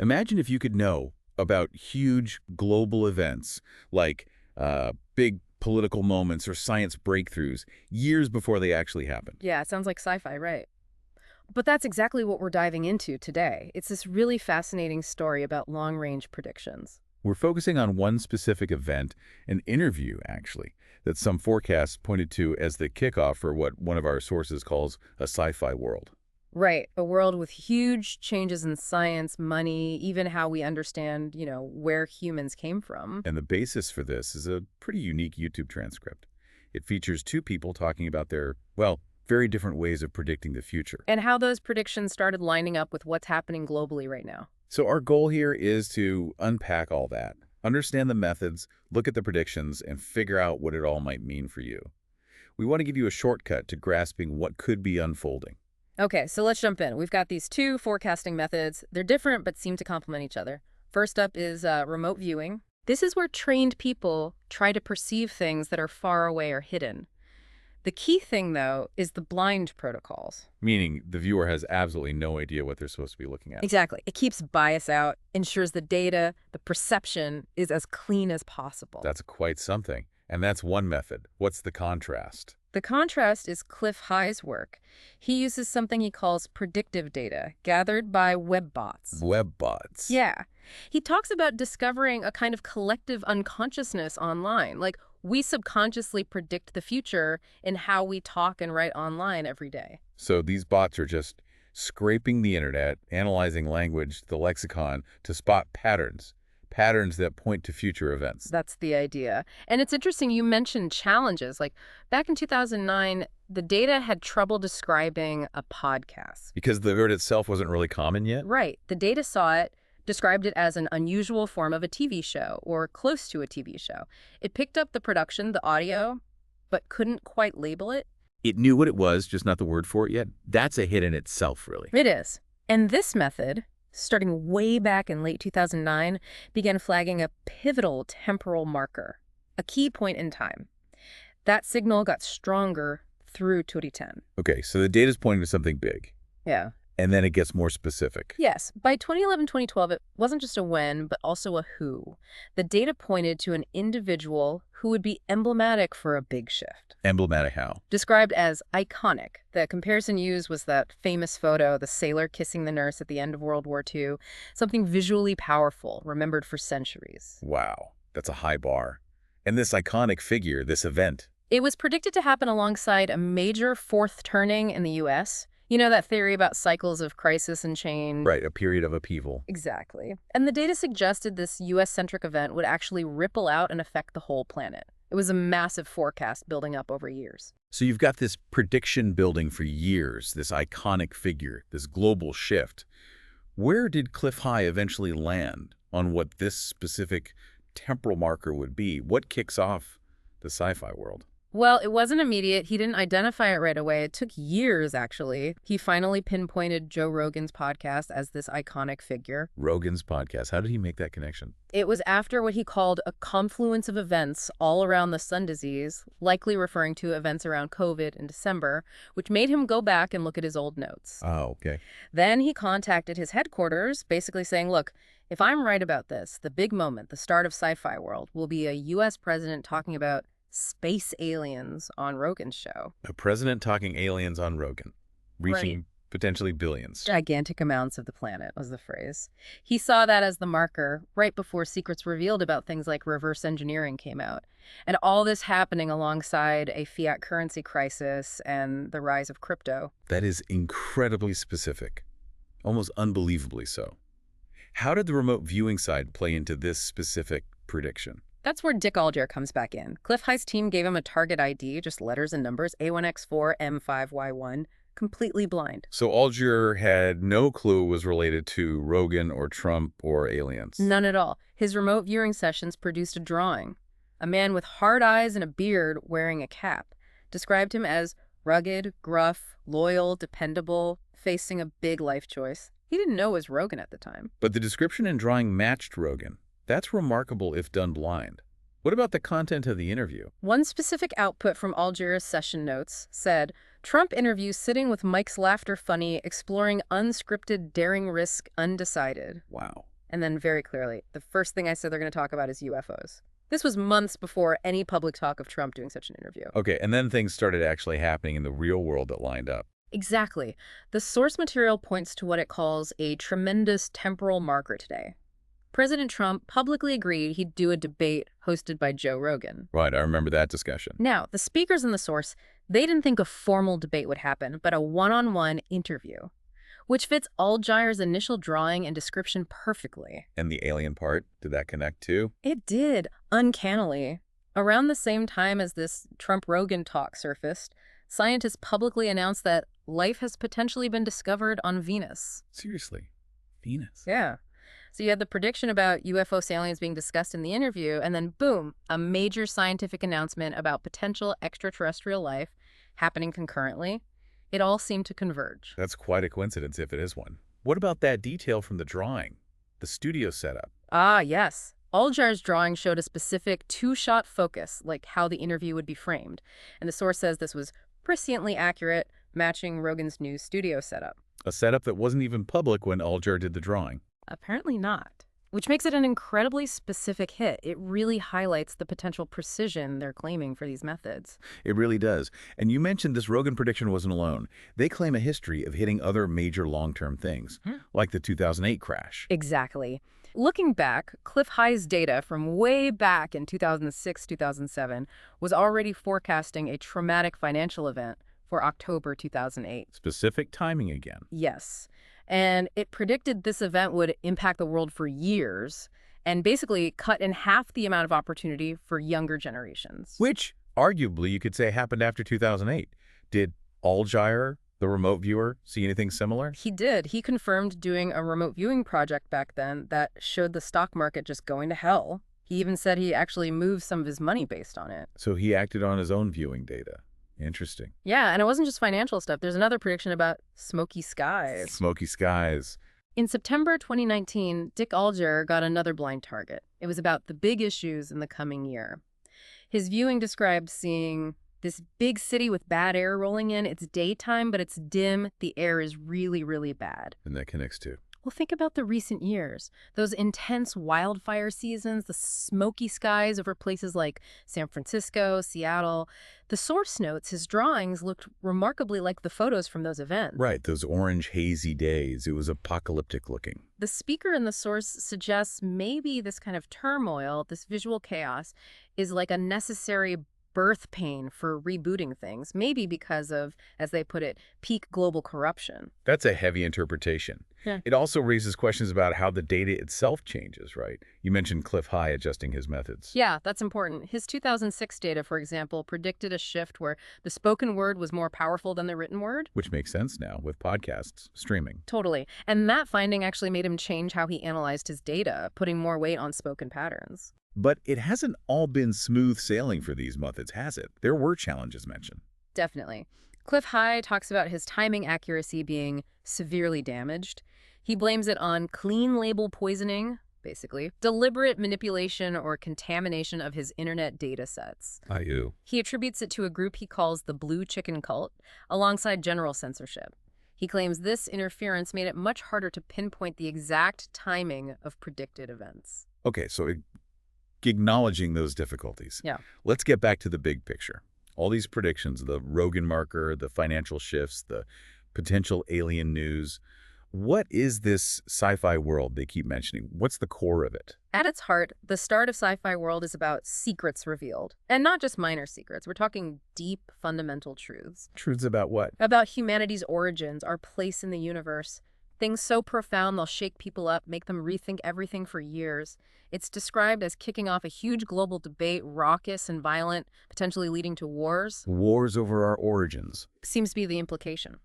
Imagine if you could know about huge global events like big political moments or science breakthroughs years before they actually happen. Yeah, it sounds like sci-fi, right? But that's exactly what we're diving into today. It's this really fascinating story about long-range predictions. We're focusing on one specific event, an interview, actually, that some forecasts pointed to as the kickoff for what one of our sources calls a sci-fi world. Right, a world with huge changes in science, money, even how we understand, where humans came from. And the basis for this is a pretty unique YouTube transcript. It features two people talking about their, well, very different ways of predicting the future. And how those predictions started lining up with what's happening globally right now. So our goal here is to unpack all that, understand the methods, look at the predictions, and figure out what it all might mean for you. We want to give you a shortcut to grasping what could be unfolding. Okay, so let's jump in. We've got these two forecasting methods. They're different but seem to complement each other. First up is remote viewing. This is where trained people try to perceive things that are far away or hidden. The key thing, though, is the blind protocols. Meaning the viewer has absolutely no idea what they're supposed to be looking at. Exactly. It keeps bias out, ensures the data, the perception is as clean as possible. That's quite something. And that's one method. What's the contrast? The contrast is Clif High's work. He uses something he calls predictive data, gathered by web bots. Web bots. Yeah. He talks about discovering a kind of collective unconsciousness online. Like, we subconsciously predict the future in how we talk and write online every day. So these bots are just scraping the internet, analyzing language, the lexicon, to spot patterns that point to future events. That's the idea. And it's interesting you mentioned challenges. Like, back in 2009, the data had trouble describing a podcast. Because the word itself wasn't really common yet? Right. The data saw it, described it as an unusual form of a TV show or close to a TV show. It picked up the production, the audio, but couldn't quite label it. It knew what it was, just not the word for it yet. That's a hit in itself, really. It is. And this method, starting way back in late 2009, began flagging a pivotal temporal marker, a key point in time. That signal got stronger through 2010. Okay, so the data's pointing to something big. Yeah. And then it gets more specific. Yes. By 2011-2012, it wasn't just a when, but also a who. The data pointed to an individual who would be emblematic for a big shift. Emblematic how? Described as iconic. The comparison used was that famous photo, the sailor kissing the nurse at the end of World War II. Something visually powerful, remembered for centuries. Wow, that's a high bar. And this iconic figure, this event. It was predicted to happen alongside a major fourth turning in the U.S., You know that theory about cycles of crisis and change? Right, a period of upheaval. Exactly. And the data suggested this US-centric event would actually ripple out and affect the whole planet. It was a massive forecast building up over years. So you've got this prediction building for years, this iconic figure, this global shift. Where did Clif High eventually land on what this specific temporal marker would be? What kicks off the sci-fi world? Well, it wasn't immediate. He didn't identify it right away. It took years, actually. He finally pinpointed Joe Rogan's podcast as this iconic figure. Rogan's podcast. How did he make that connection? It was after what he called a confluence of events all around the sun disease, likely referring to events around COVID in December, which made him go back and look at his old notes. Oh, okay. Then he contacted his headquarters, basically saying, look, if I'm right about this, the big moment, the start of sci-fi world, will be a U.S. president talking about space aliens on Rogan's show. A president talking aliens on Rogan, reaching Right. potentially billions. Gigantic amounts of the planet was the phrase. He saw that as the marker right before secrets revealed about things like reverse engineering came out. And all this happening alongside a fiat currency crisis and the rise of crypto. That is incredibly specific, almost unbelievably so. How did the remote viewing side play into this specific prediction? That's where Dick Allgire comes back in. Clif High's team gave him a target ID, just letters and numbers, A1X4-M5 Y1, completely blind. So Allgire had no clue it was related to Rogan or Trump or aliens. None at all. His remote viewing sessions produced a drawing. A man with hard eyes and a beard wearing a cap. Described him as rugged, gruff, loyal, dependable, facing a big life choice. He didn't know it was Rogan at the time. But the description and drawing matched Rogan. That's remarkable if done blind. What about the content of the interview? One specific output from Allgire's session notes said, Trump interview sitting with Mike's laughter funny, exploring unscripted daring risk undecided. Wow. And then very clearly, the first thing I said they're going to talk about is UFOs. This was months before any public talk of Trump doing such an interview. Okay, and then things started actually happening in the real world that lined up. Exactly. The source material points to what it calls a tremendous temporal marker today. President Trump publicly agreed he'd do a debate hosted by Joe Rogan. Right, I remember that discussion. Now, the speakers in the source, they didn't think a formal debate would happen, but a one-on-one interview, which fits Allgire's initial drawing and description perfectly. And the alien part, did that connect too? It did, uncannily. Around the same time as this Trump-Rogan talk surfaced, scientists publicly announced that life has potentially been discovered on Venus. Seriously? Venus? Yeah. So you had the prediction about UFO aliens being discussed in the interview, and then boom, a major scientific announcement about potential extraterrestrial life happening concurrently. It all seemed to converge. That's quite a coincidence if it is one. What about that detail from the drawing? The studio setup? Ah, yes. Allgire's drawing showed a specific two-shot focus, like how the interview would be framed. And the source says this was presciently accurate, matching Rogan's new studio setup. A setup that wasn't even public when Allgire did the drawing. Apparently not. Which makes it an incredibly specific hit. It really highlights the potential precision they're claiming for these methods. It really does. And you mentioned this Rogan prediction wasn't alone. They claim a history of hitting other major long-term things, like the 2008 crash. Exactly. Looking back, Clif High's data from way back in 2006-2007 was already forecasting a traumatic financial event for October 2008. Specific timing again. Yes. And it predicted this event would impact the world for years and basically cut in half the amount of opportunity for younger generations. Which, arguably, you could say happened after 2008. Did Allgire, the remote viewer, see anything similar? He did. He confirmed doing a remote viewing project back then that showed the stock market just going to hell. He even said he actually moved some of his money based on it. So he acted on his own viewing data. Interesting. Yeah, and it wasn't just financial stuff. There's another prediction about smoky skies. Smoky skies. In September 2019, Dick Allgire got another blind target. It was about the big issues in the coming year. His viewing described seeing this big city with bad air rolling in. It's daytime, but it's dim. The air is really, really bad. And that connects too. Well, think about the recent years. Those intense wildfire seasons, the smoky skies over places like San Francisco, Seattle. The source notes his drawings looked remarkably like the photos from those events. Right, those orange, hazy days. It was apocalyptic looking. The speaker in the source suggests maybe this kind of turmoil, this visual chaos, is like a necessary birth pain for rebooting things, maybe because of, as they put it, peak global corruption. That's a heavy interpretation. Yeah. It also raises questions about how the data itself changes, right? You mentioned Clif High adjusting his methods. Yeah, that's important. His 2006 data, for example, predicted a shift where the spoken word was more powerful than the written word. Which makes sense now with podcasts, streaming. Totally. And that finding actually made him change how he analyzed his data, putting more weight on spoken patterns. But it hasn't all been smooth sailing for these methods, has it? There were challenges mentioned. Definitely. Clif High talks about his timing accuracy being severely damaged. He blames it on clean label poisoning, basically, deliberate manipulation or contamination of his internet data sets. He attributes it to a group he calls the Blue Chicken Cult, alongside general censorship. He claims this interference made it much harder to pinpoint the exact timing of predicted events. Okay, so acknowledging those difficulties. Yeah. Let's get back to the big picture. All these predictions, the Rogan marker, the financial shifts, the potential alien news. What is this sci-fi world they keep mentioning? What's the core of it? At its heart, the start of Sci-Fi World is about secrets revealed. And not just minor secrets. We're talking deep, fundamental truths. Truths about what? About humanity's origins, our place in the universe. Things so profound they'll shake people up, make them rethink everything for years. It's described as kicking off a huge global debate, raucous and violent, potentially leading to wars. Wars over our origins. Seems to be the implication.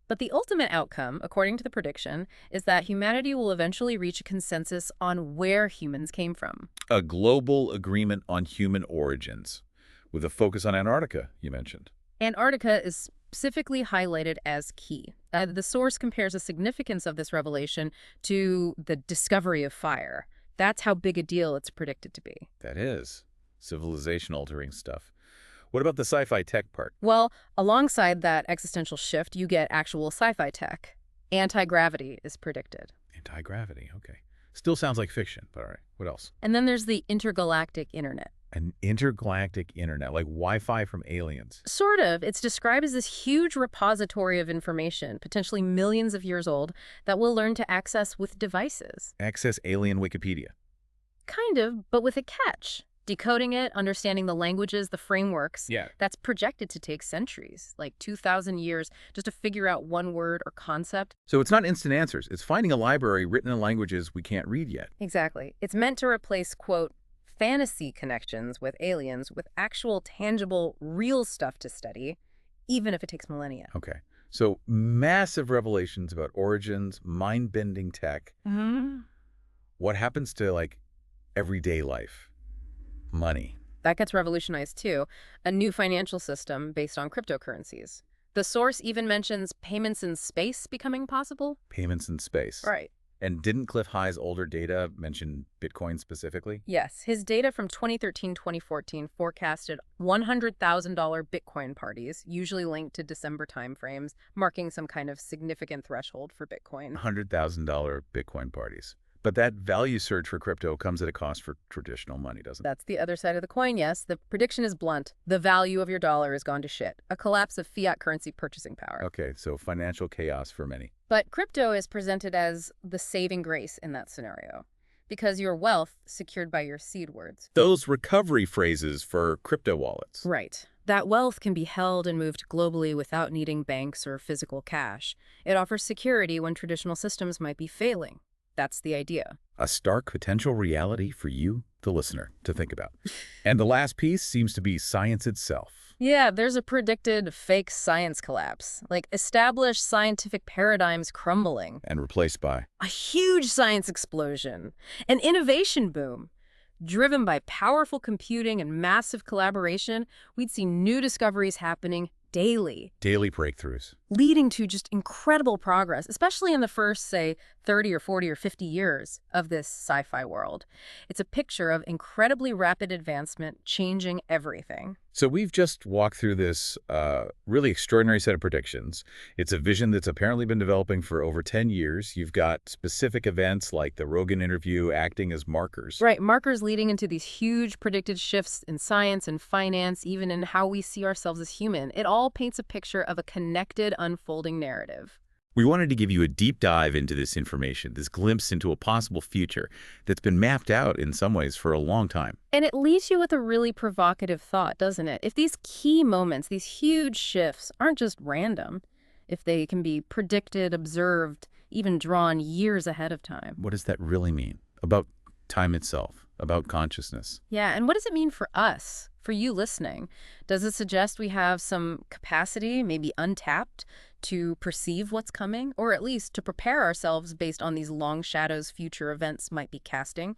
But the ultimate outcome, according to the prediction, is that humanity will eventually reach a consensus on where humans came from. A global agreement on human origins, with a focus on Antarctica, you mentioned. Antarctica is specifically highlighted as key. The source compares the significance of this revelation to the discovery of fire. That's how big a deal it's predicted to be. That is civilization-altering stuff. What about the sci-fi tech part? Well, alongside that existential shift, you get actual sci-fi tech. Anti-gravity is predicted. Anti-gravity, okay. Still sounds like fiction, but all right. What else? And then there's the intergalactic internet. An intergalactic internet, like Wi-Fi from aliens. Sort of. It's described as this huge repository of information, potentially millions of years old, that we'll learn to access with devices. Access alien Wikipedia. Kind of, but with a catch. Decoding it, understanding the languages, the frameworks, that's projected to take centuries, like 2,000 years, just to figure out one word or concept. So it's not instant answers. It's finding a library written in languages we can't read yet. Exactly. It's meant to replace, quote, fantasy connections with aliens with actual, tangible, real stuff to study, even if it takes millennia. Okay. So massive revelations about origins, mind-bending tech. What happens to, like, everyday life? Money. That gets revolutionized, too. A new financial system based on cryptocurrencies. The source even mentions payments in space becoming possible. Payments in space. Right. And didn't Clif High's older data mention Bitcoin specifically? Yes. His data from 2013-2014 forecasted $100,000 Bitcoin parties, usually linked to December timeframes, marking some kind of significant threshold for Bitcoin. $100,000 Bitcoin parties. But that value surge for crypto comes at a cost for traditional money, doesn't it? That's the other side of the coin, yes. The prediction is blunt. The value of your dollar has gone to shit. A collapse of fiat currency purchasing power. Okay, so financial chaos for many. But crypto is presented as the saving grace in that scenario, because your wealth secured by your seed words. Those recovery phrases for crypto wallets. Right. That wealth can be held and moved globally without needing banks or physical cash. It offers security when traditional systems might be failing. That's the idea. A stark potential reality for you, the listener, to think about. And the last piece seems to be science itself. Yeah, there's a predicted fake science collapse, like established scientific paradigms crumbling. And replaced by? A huge science explosion. An innovation boom. Driven by powerful computing and massive collaboration, we'd see new discoveries happening daily. Daily breakthroughs. Leading to just incredible progress, especially in the first, say, 30 or 40 or 50 years of this sci-fi world. It's a picture of incredibly rapid advancement changing everything. So we've just walked through this really extraordinary set of predictions. It's a vision that's apparently been developing for over 10 years. You've got specific events like the Rogan interview acting as markers. Right, markers leading into these huge predicted shifts in science and finance, even in how we see ourselves as human. It all paints a picture of a connected, unfolding narrative. We wanted to give you a deep dive into this information, this glimpse into a possible future that's been mapped out in some ways for a long time. And it leaves you with a really provocative thought, doesn't it? If these key moments, these huge shifts, aren't just random, if they can be predicted, observed, even drawn years ahead of time. What does that really mean about time itself, about consciousness? Yeah, and what does it mean for us, for you listening? Does it suggest we have some capacity, maybe untapped, to perceive what's coming, or at least to prepare ourselves based on these long shadows future events might be casting?